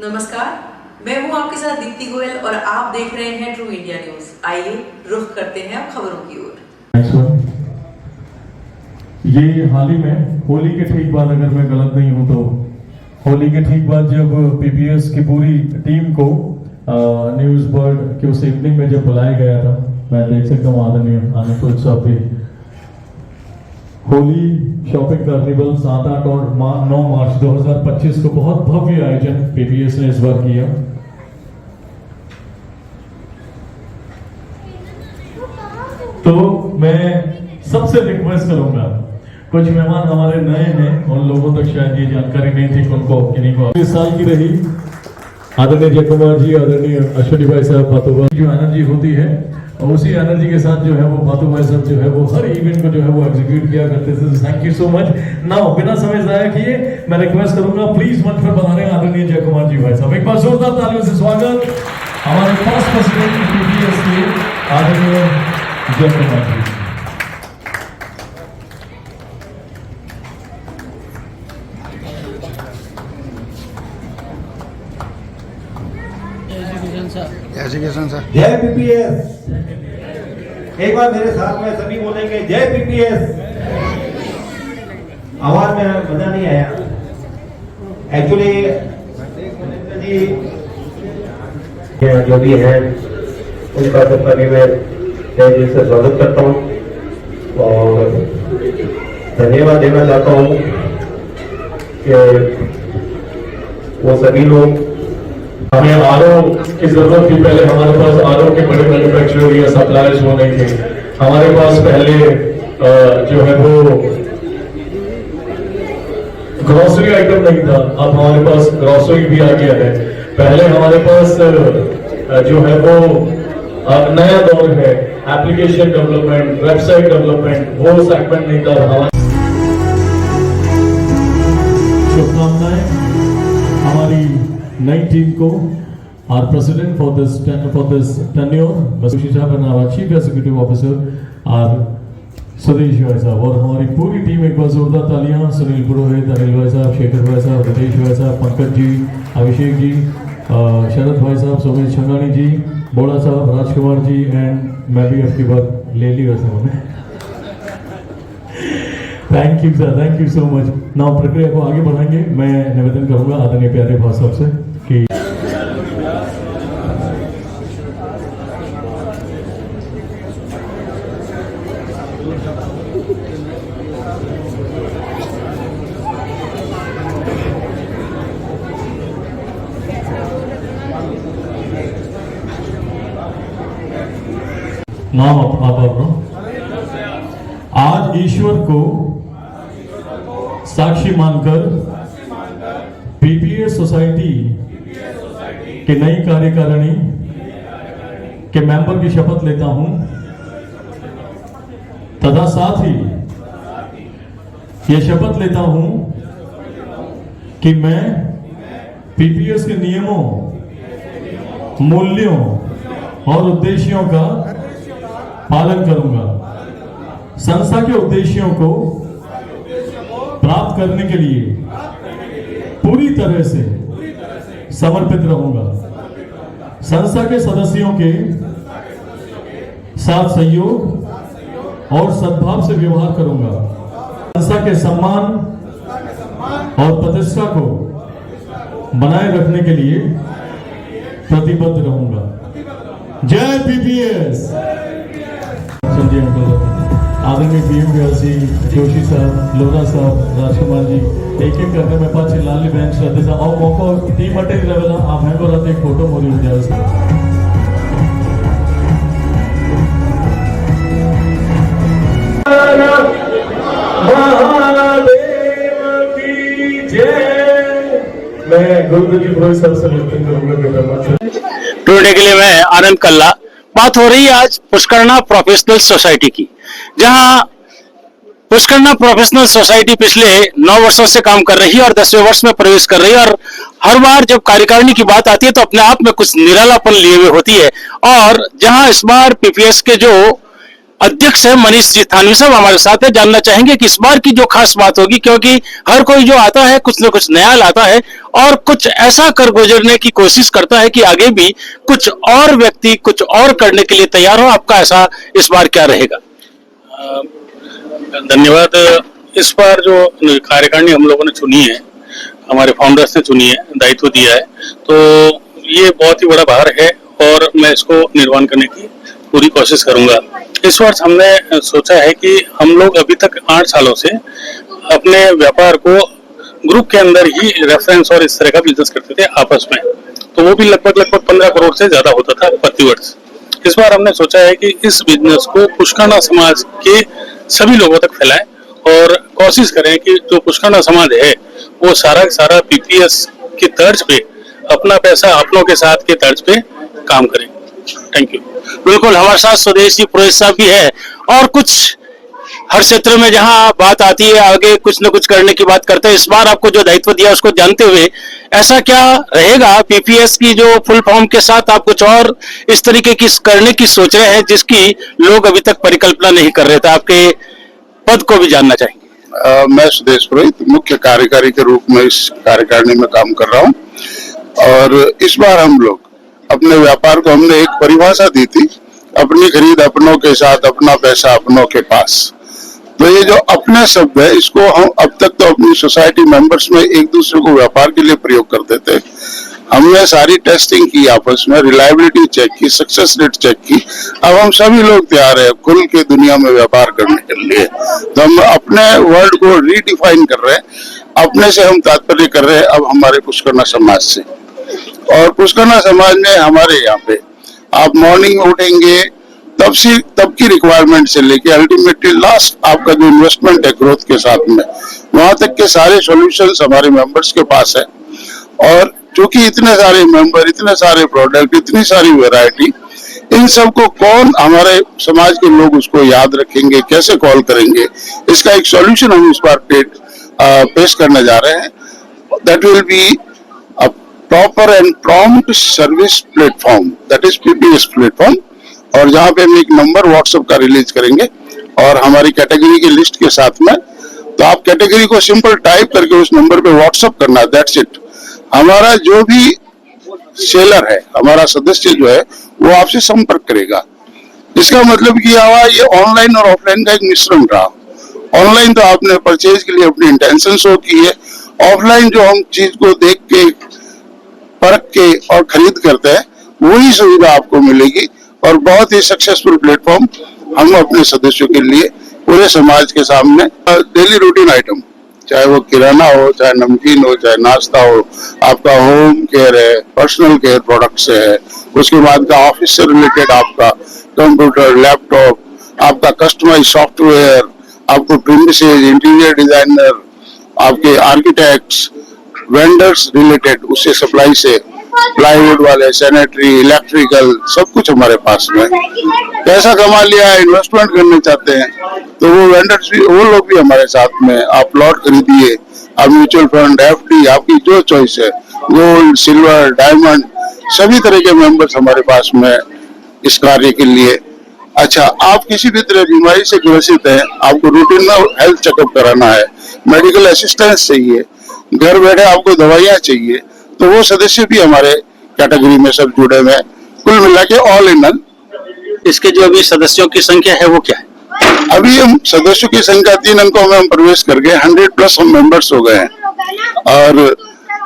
नमस्कार, मैं हूं आपके साथ दीप्ति गोयल और आप देख रहे हैं ट्रू इंडिया न्यूज। आइए रुख करते हैं अब खबरों की ओर। ये हाल ही में होली के ठीक बाद, अगर मैं गलत नहीं हूं तो होली के ठीक बाद जब पीपीएस की पूरी टीम को न्यूज बर्ड के उस इवनिंग में जब बुलाया गया था, मैं देख सकता हूँ आदरणीय आनंद साहब भी होली शॉपिंग कार्निवल 7, 8 और 9 मार्च 2025 को बहुत भव्य आयोजन पीपीएस ने इस बार किया। तो मैं सबसे रिक्वेस्ट करूंगा, कुछ मेहमान हमारे नए हैं, उन लोगों तक शायद ये जानकारी नहीं थी कि उनको किन्हीं को इस साल की रही आदरणीय जय कुमार जी, आदरणीय अश्विनी भाई साहब, बातों जो एनर्जी होती है और उसी एनर्जी के साथ जो है वो बातू भाई साहब जो है वो हर इवेंट को जो है वो एग्जीक्यूट किया करते थे। Thank you so much. Now बिना समय जाया किए मैं रिक्वेस्ट करूंगा, प्लीज मंच पर बना रहे आदरणीय जय कुमार जी भाई साहब। एक बार जोरदार तालियों से स्वागत हमारे फर्स्ट प्रेसिडेंट पीपीएस के आदरणीय जय कुमार जी। जय पीपीएस। एक बार मेरे साथ में सभी बोलेंगे जय पीपीएस। आवाज में मजा नहीं आया एक्चुअली जी, जो भी है उनका सबका भी मैं तहे दिल से स्वागत करता हूँ और धन्यवाद देना चाहता हूँ कि वो सभी लोग, हमें आरओ की जरूरत थी। पहले हमारे पास आरओ के बड़े मैन्युफैक्चरर या सप्लायर्स वो नहीं थे। हमारे पास पहले जो है वो ग्रोसरी आइटम नहीं था, अब हमारे पास ग्रोसरी भी आ गया है। पहले हमारे पास जो है वो नया दौर है, एप्लीकेशन डेवलपमेंट, वेबसाइट डेवलपमेंट, वो सेगमेंट नहीं था। हमारे शुभकामनाएं हमारी नई टीम को। Our president for this tenure, Mr. साहब, and our chief executive officer, Suresh भाई साहब, और हमारी पूरी टीम। एक बार जोरदार तालियां सुनील पुरोहित, अनिल भाई साहब, शेखर भाई साहब, रितेश भाई साहब, पंकज जी, अभिषेक जी, शरद भाई साहब, सोमेश छंगानी जी, बोड़ा साहब, राजकुमार जी, एंड मैं भी आपकी बात ले ली वैसे मैंने। Thank you sir, thank you so much. Now प्रक्रिया को आगे बढ़ाएंगे। मैं निवेदन करूंगा आदरणीय प्यारे भाई साहब से कि नाम आप आज ईश्वर को साक्षी मानकर पीपीएस सोसाइटी के नई कार्यकारिणी के मेंबर की शपथ लेता हूं, तथा साथ ही यह शपथ लेता हूं कि मैं पीपीएस के नियमों, मूल्यों और उद्देश्यों का पालन करूंगा। संस्था के उद्देश्यों को प्राप्त करने के लिए पूरी तरह से समर्पित रहूंगा। संस्था के सदस्यों के साथ सहयोग और सद्भाव से व्यवहार करूंगा। संस्था के सम्मान और प्रतिष्ठा को बनाए रखने के लिए प्रतिबद्ध रहूंगा। जय पीपीएस। संजय अंकल, आदरणीय पीएमवीआरसी, जोशी साहब, लोरा साहब, राजकुमार जी, एक एक करके मैं पाँच लाली बहन श्रद्धे साहब और मौका टीम अटेंड रहेगा। आप हैं को रात एक फोटो मोरी हो जाए उसका। मैं गुरु जी पुरोहित साहब से निवेदन करूंगा टूरने के लिए मैं आनंद कल्ला। बात हो रही है आज पुष्करणा प्रोफेशनल सोसाइटी की, जहां पुष्करणा प्रोफेशनल सोसाइटी पिछले 9 वर्षों से काम कर रही है और 10वें वर्ष में प्रवेश कर रही है। और हर बार जब कार्यकारिणी की बात आती है तो अपने आप में कुछ निरालापन लिए हुए होती है। और जहां इस बार पीपीएस के जो अध्यक्ष है मनीष जी थानवी साहब हमारे साथ है। जानना चाहेंगे कि इस बार की जो खास बात होगी, क्योंकि हर कोई जो आता है कुछ न कुछ नया लाता है और कुछ ऐसा कर गुजरने की कोशिश करता है कि आगे भी कुछ और व्यक्ति कुछ और करने के लिए तैयार हो। आपका ऐसा इस बार क्या रहेगा? धन्यवाद। इस बार जो कार्यकारिणी हम लोगों ने चुनी है, हमारे फाउंडर्स ने चुनी है, दायित्व दिया है, तो ये बहुत ही बड़ा भार है और मैं इसको निर्वहन करने की पूरी कोशिश करूंगा। इस वर्ष हमने सोचा है कि हम लोग अभी तक 8 सालों से अपने व्यापार को ग्रुप के अंदर ही रेफरेंस और इस तरह का बिजनेस करते थे आपस में, तो वो भी लगभग 15 करोड़ से ज्यादा होता था प्रति वर्ष। इस बार हमने सोचा है कि इस बिजनेस को पुष्करना समाज के सभी लोगों तक फैलाएं और कोशिश करें कि जो पुष्करना समाज है वो सारा पीपीएस की तर्ज पे, अपना पैसा अपनों के साथ के तर्ज पे काम करें। Thank you. बिल्कुल, हमारे साथ स्वदेश जी पुरोहित साहब भी है और कुछ हर क्षेत्र में जहां बात आती है आगे कुछ न कुछ करने की बात करते हैं। इस बार आपको जो दायित्व दिया उसको जानते हुए ऐसा क्या रहेगा पीपीएस की जो फुल फॉर्म के साथ आप कुछ और इस तरीके की करने की सोच रहे हैं जिसकी लोग अभी तक परिकल्पना नहीं कर रहे थे? आपके पद को भी जानना चाहेंगे। मैं सुदेश पुरोहित मुख्य कार्यकारी के रूप में इस कार्यकारिणी में काम कर रहा हूं और इस बार हम लोग अपने व्यापार को हमने एक परिभाषा दी थी, अपनी खरीद अपनों के साथ, अपना पैसा अपनों के पास। तो ये जो अपना शब्द है इसको हम अब तक तो अपनी सोसाइटी मेंबर्स में एक दूसरे को व्यापार के लिए प्रयोग करते थे। हमने सारी टेस्टिंग की, आपस में रिलायबिलिटी चेक की, सक्सेस रेट चेक की। अब हम सभी लोग तैयार है खुल के दुनिया में व्यापार करने के लिए। तो हम अपने वर्ड को रीडिफाइन कर रहे हैं, अपने से हम तात्पर्य कर रहे हैं अब हमारे पुष्करना समाज से। और पुष्करना समाज में हमारे यहाँ पे आप मॉर्निंग में उठेंगे तब की रिक्वायरमेंट से लेके अल्टीमेटली लास्ट आपका जो इन्वेस्टमेंट है ग्रोथ के साथ में, वहां तक के सारे सॉल्यूशंस हमारे मेंबर्स के पास है। और चूंकि इतने सारे मेंबर, इतने सारे प्रोडक्ट, इतनी सारी वैरायटी, इन सब को कौन हमारे समाज के लोग उसको याद रखेंगे, कैसे कॉल करेंगे, इसका एक सॉल्यूशन हम इस बार पेश करने जा रहे हैं। That will be a proper and prompt service platform, that is PPS platform. और जहाँ पे हम एक नंबर व्हाट्सएप का रिलीज करेंगे और हमारी कैटेगरी की लिस्ट के साथ में, तो आप कैटेगरी को सिंपल टाइप करके उस नंबर पे व्हाट्सएप करना, दैट्स इट। हमारा जो भी सेलर है, हमारा सदस्य जो है, वो आपसे संपर्क करेगा। इसका मतलब क्या हुआ, ये ऑनलाइन और ऑफलाइन का एक मिश्रण रहा। ऑनलाइन तो आपने परचेज के लिए अपनी इंटेंशन शो की है, ऑफलाइन जो हम चीज को देख के, परख के और खरीद करते हैं, वही सुविधा आपको मिलेगी। और बहुत ही सक्सेसफुल प्लेटफॉर्म हम अपने सदस्यों के लिए पूरे समाज के सामने डेली रूटीन आइटम, चाहे वो किराना हो, चाहे नमकीन हो, चाहे नाश्ता हो, आपका होम केयर है, पर्सनल केयर प्रोडक्ट्स है, उसके बाद का ऑफिस से रिलेटेड आपका कंप्यूटर, लैपटॉप, आपका कस्टमाइज सॉफ्टवेयर, आपको प्रिमिसेस, इंटीरियर डिजाइनर, आपके आर्किटेक्ट्स, वेंडर्स रिलेटेड, उससे सप्लाई से प्लाईवुड वाले, सैनिटरी, इलेक्ट्रिकल, सब कुछ हमारे पास में। पैसा कमा लिया है, इन्वेस्टमेंट करना चाहते हैं, तो वो वेंडर्स भी, वो लोग भी हमारे साथ में। आप प्लॉट खरीदिए, आप म्यूचुअल फंड, एफडी, आपकी जो चॉइस है, गोल्ड, सिल्वर, डायमंड, सभी तरह के मेंबर्स हमारे पास में इस कार्य के लिए। अच्छा, आप किसी भी तरह बीमारी से ग्रसित हैं, आपको रूटीन में हेल्थ चेकअप कराना है, मेडिकल असिस्टेंस चाहिए, घर बैठे आपको दवाइयाँ चाहिए, तो वो सदस्य भी हमारे कैटेगरी में सब जुड़े हुए हैं। कुल मिला के ऑल इन ऑल। इसके जो अभी सदस्यों की संख्या है वो क्या है? अभी हम सदस्यों की संख्या 3 अंकों में हम प्रवेश कर गए, 100+ हम मेंबर्स हो गए हैं। और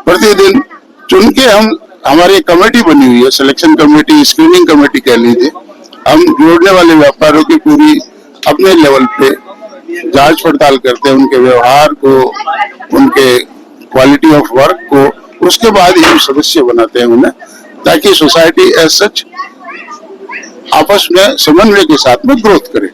प्रतिदिन चुन के हमारी कमेटी बनी हुई है, सिलेक्शन कमेटी, स्क्रीनिंग कमेटी कह लीजिए। हम जोड़ने वाले व्यापारियों की पूरी अपने लेवल पे जांच पड़ताल करते हैं, उनके व्यवहार को, उनके क्वालिटी ऑफ वर्क को, उसके बाद ही सदस्य बनाते हैं उन्हें, ताकि सोसाइटी एज सच आपस में समन्वय के साथ में ग्रोथ करे।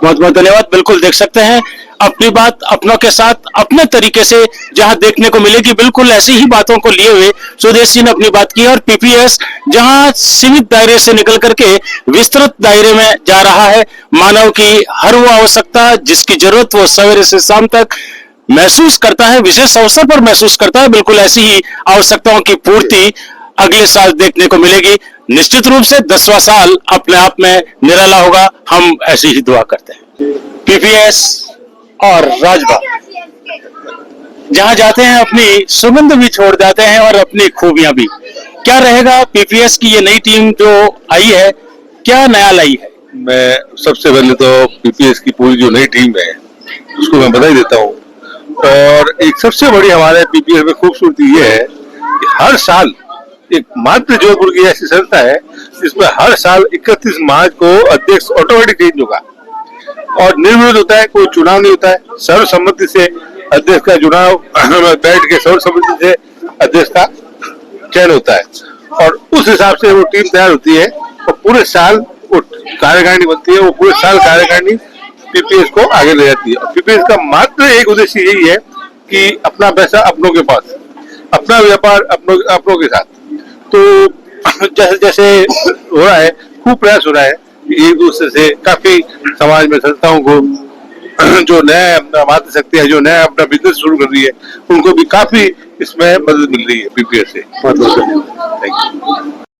बहुत बहुत धन्यवाद। बिल्कुल देख सकते हैं अपनी बात अपनों के साथ अपने तरीके से जहां देखने को मिलेगी, बिल्कुल ऐसी ही बातों को लिए हुए स्वदेश जी ने अपनी बात की। और पीपीएस जहां सीमित दायरे से निकल करके विस्तृत दायरे में जा रहा है, मानव की हर वो आवश्यकता जिसकी जरूरत वो सवेरे से शाम तक महसूस करता है, विशेष अवसर पर महसूस करता है, बिल्कुल ऐसी ही आवश्यकताओं की पूर्ति अगले साल देखने को मिलेगी। निश्चित रूप से 10वां साल अपने आप में निराला होगा, हम ऐसी ही दुआ करते हैं। पीपीएस और राजबाग जहां जाते हैं अपनी सुगंध भी छोड़ जाते हैं और अपनी खूबियां भी। क्या रहेगा पीपीएस की ये नई टीम जो आई है, क्या नया लाई है? मैं सबसे पहले तो पीपीएस की पूरी जो नई टीम है उसको मैं बधाई देता हूँ। और एक सबसे बड़ी हमारे पीपीएस में खूबसूरती ये है कि हर साल एक मात्र जोधपुर की ऐसी संस्था है जिसमें हर साल 31 मार्च को अध्यक्ष ऑटोमेटिक चेंज होगा और निर्विरोध होता है, कोई चुनाव नहीं होता है। सर्वसम्मति से अध्यक्ष का चुनाव बैठ के सर्वसम्मति से अध्यक्ष का चयन होता है और उस हिसाब से वो टीम तैयार होती है और पूरे साल वो कार्यकारिणी बनती है। वो पूरे साल कार्यकारिणी पीपीएस को आगे ले जाती है और पीपीएस का मात्र एक उद्देश्य यही है कि अपना पैसा अपनों के पास, अपना व्यापार अपनों के साथ। तो जैसे जैसे हो रहा है, खूब प्रयास हो रहा है कि एक दूसरे से काफी समाज में संस्थाओं को जो नया अपना मातृशक्ति है, जो नया अपना बिजनेस शुरू कर रही है, उनको भी काफी इसमें मदद मिल रही है पीपीएस से। Thank you.